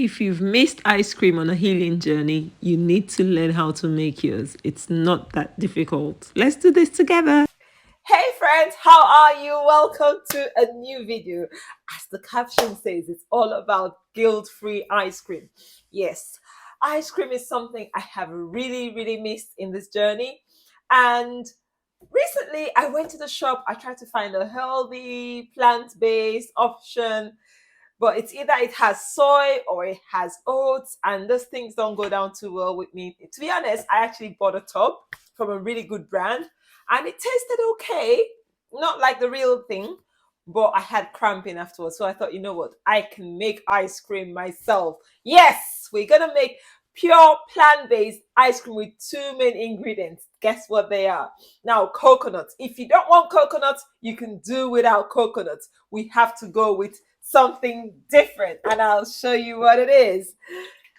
If you've missed ice cream on a healing journey, you need to learn how to make yours. It's not that difficult. Let's do this together. Hey friends, how are you? Welcome to a new video. As the caption says, it's all about guilt-free ice cream. Yes, ice cream is something I have really missed in this journey. And recently I went to the shop. I tried to find a healthy, plant-based option, but it's either it has soy or it has oats, and those things don't go down too well with me. To be honest, I actually bought a tub from a really good brand and it tasted okay, not like the real thing, but I had cramping afterwards. So I thought, you know what, I can make ice cream myself. Yes, we're gonna make pure plant-based ice cream with two main ingredients. Guess what they are? Now, coconuts. If you don't want coconuts, you can do without coconuts. We have to go with something different, and I'll show you what it is.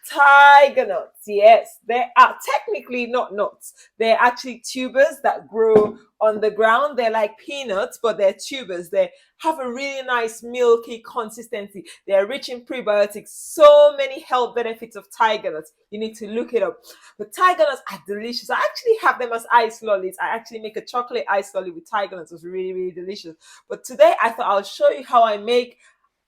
Tigernut. Yes, they are technically not nuts. They're actually tubers that grow on the ground. They're like peanuts, but they're tubers. They have a really nice milky consistency. They're rich in prebiotics. So many health benefits of tigernuts. You need to look it up. But tigernuts are delicious. I actually have them as ice lollies. I actually make a chocolate ice lolly with tigernuts. It's really delicious. But today I thought I'll show you how I make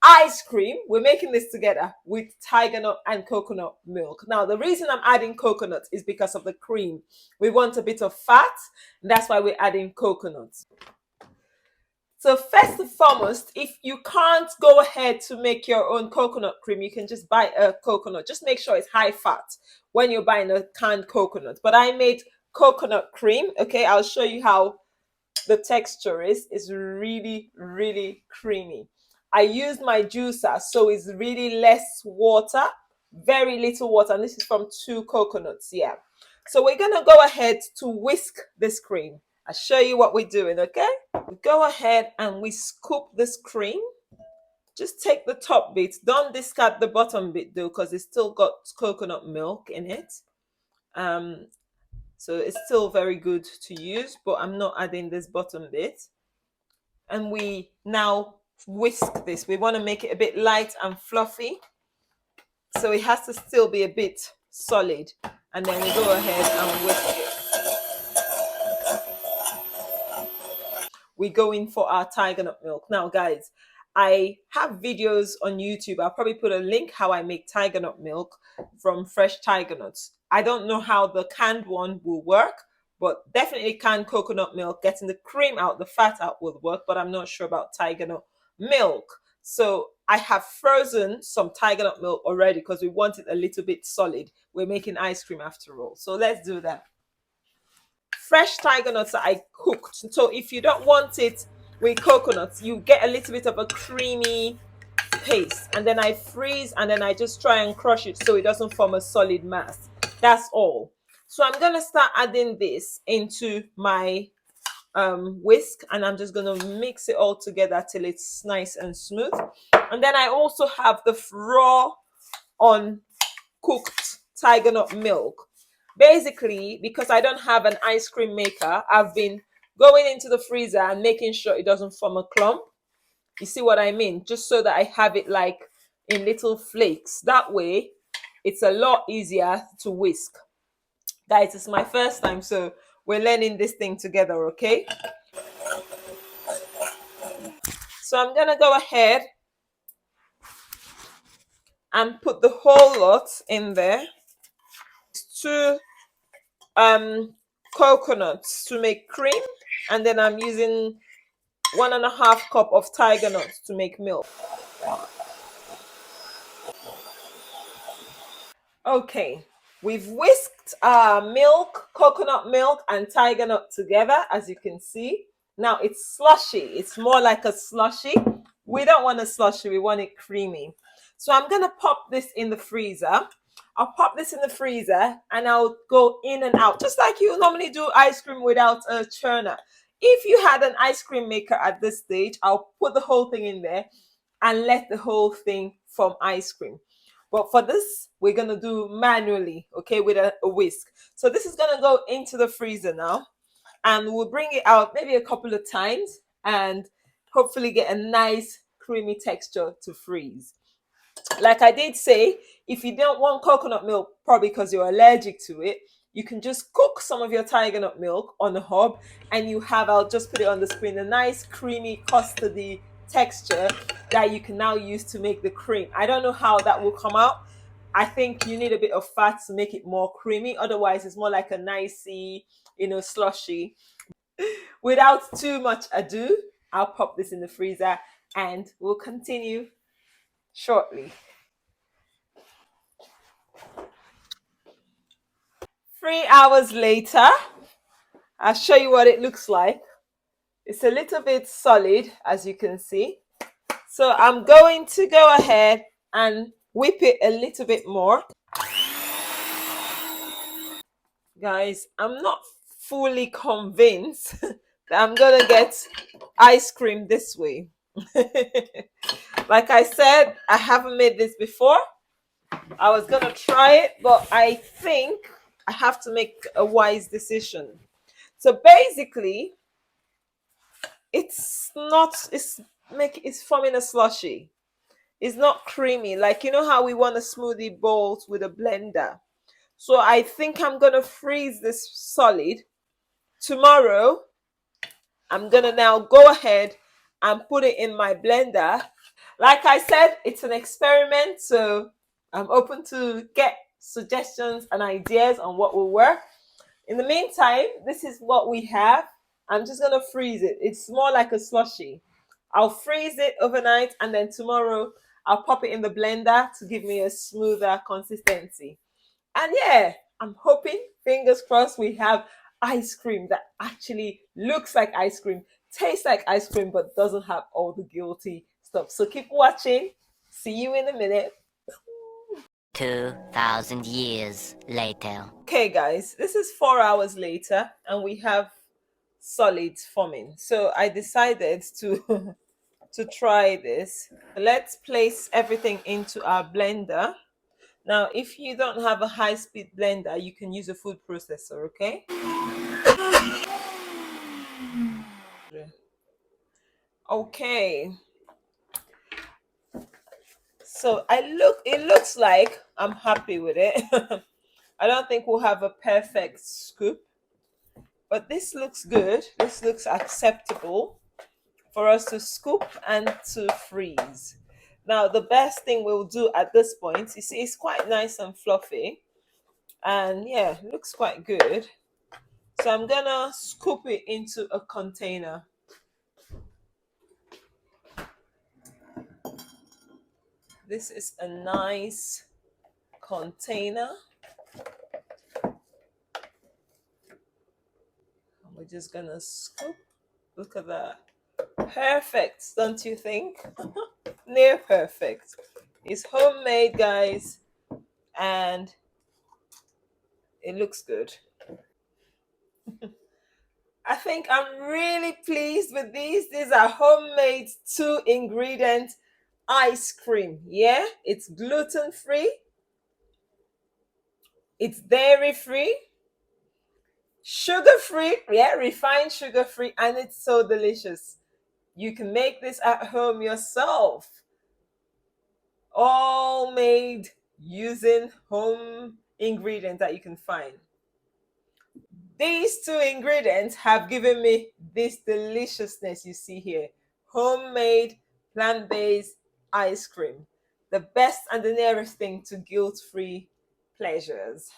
ice cream. We're making this together with tigernut and coconut milk. Now, the reason I'm adding coconut is because of the cream. We want a bit of fat, and that's why we're adding coconuts. So first and foremost, if you can't go ahead to make your own coconut cream, you can just buy a coconut. Just make sure it's high fat when you're buying a canned coconut. But I made coconut cream. Okay, I'll show you how the texture is. It's really creamy. I used my juicer, so it's really less water, very little water, and this is from 2 coconuts. Yeah, so we're gonna go ahead to whisk this cream. I'll show you what we're doing. Okay, go ahead and we scoop this cream. Just take the top bit, don't discard the bottom bit though, because it's still got coconut milk in it. So it's still very good to use, but I'm not adding this bottom bit. And we now whisk this. We want to make it a bit light and fluffy, so it has to still be a bit solid. And then we go ahead and whisk it. We go in for our tigernut milk. Now guys, I have videos on YouTube. I'll probably put a link how I make tigernut milk from fresh tigernuts. I don't know how the canned one will work, but definitely canned coconut milk, getting the cream out, the fat out will work, but I'm not sure about tigernut milk. So I have frozen some tigernut milk already because we want it a little bit solid. We're making ice cream after all. So let's do that. Fresh tiger nuts that I cooked. So if you don't want it with coconuts, you get a little bit of a creamy paste, and then I freeze, and then I just try and crush it so it doesn't form a solid mass. That's all. So I'm gonna start adding this into my whisk, and I'm just gonna mix it all together till it's nice and smooth. And then I also have the raw uncooked tiger nut milk. Basically, because I don't have an ice cream maker, I've been going into the freezer and making sure it doesn't form a clump. You see what I mean? Just so that I have it like in little flakes. That way, it's a lot easier to whisk. Guys, it's my first time, so we're learning this thing together, okay? So I'm gonna go ahead and put the whole lot in there. 2 coconuts to make cream, and then I'm using 1.5 cup of tiger nuts to make milk. Okay, we've whisked milk, coconut milk, and tiger nut together, as you can see. Now it's slushy. It's more like a slushy. We don't want a slushy, we want it creamy. So I'm gonna pop this in the freezer. I'll pop this in the freezer and I'll go in and out, just like you normally do ice cream without a churner. If you had an ice cream maker at this stage, I'll put the whole thing in there and let the whole thing form ice cream. But for this, we're going to do manually, okay, with a whisk. So this is going to go into the freezer now, and we'll bring it out maybe a couple of times and hopefully get a nice creamy texture to freeze. Like I did say, if you don't want coconut milk, probably because you're allergic to it, you can just cook some of your tiger nut milk on the hob, and you have, I'll just put it on the screen, a nice creamy custardy texture that you can now use to make the cream. I don't know how that will come out. I think you need a bit of fat to make it more creamy. Otherwise, it's more like a nicey, slushy. Without too much ado, I'll pop this in the freezer and we'll continue shortly. 3 hours later, I'll show you what it looks like. It's a little bit solid, as you can see. So I'm going to go ahead and whip it a little bit more. Guys, I'm not fully convinced that I'm going to get ice cream this way. Like I said, I haven't made this before. I was going to try it, but I think I have to make a wise decision. So basically, it's forming a slushy. It's not creamy. Like, you know how we want a smoothie bowl with a blender. So I think I'm gonna freeze this solid. Tomorrow, I'm gonna now go ahead and put it in my blender. Like I said, it's an experiment, so I'm open to get suggestions and ideas on what will work. In the meantime, this is what we have. I'm just gonna freeze it. It's more like a slushy. I'll freeze it overnight, and then tomorrow I'll pop it in the blender to give me a smoother consistency. And yeah, I'm hoping, fingers crossed, we have ice cream that actually looks like ice cream, tastes like ice cream, but doesn't have all the guilty stuff. So keep watching. See you in a minute. 2,000 years later. Okay, guys, this is 4 hours later, and we have solids forming. So I decided to to try this. Let's place everything into our blender. Now, if you don't have a high-speed blender, you can use a food processor, okay? Okay. So it looks like I'm happy with it. I don't think we'll have a perfect scoop, but this looks good. This looks acceptable for us to scoop and to freeze. Now, the best thing we'll do at this point, you see, it's quite nice and fluffy. And yeah, it looks quite good. So I'm gonna scoop it into a container. This is a nice container. We're just gonna scoop. Look at that. Perfect, don't you think? Near perfect. It's homemade, guys, and it looks good. I think I'm really pleased with these. These are homemade 2 ingredient ice cream. Yeah, it's gluten free, it's dairy free, sugar free, yeah, refined sugar free, and it's so delicious. You can make this at home yourself, all made using home ingredients that you can find. These 2 ingredients have given me this deliciousness you see here: homemade plant-based ice cream, the best and the nearest thing to guilt-free pleasures.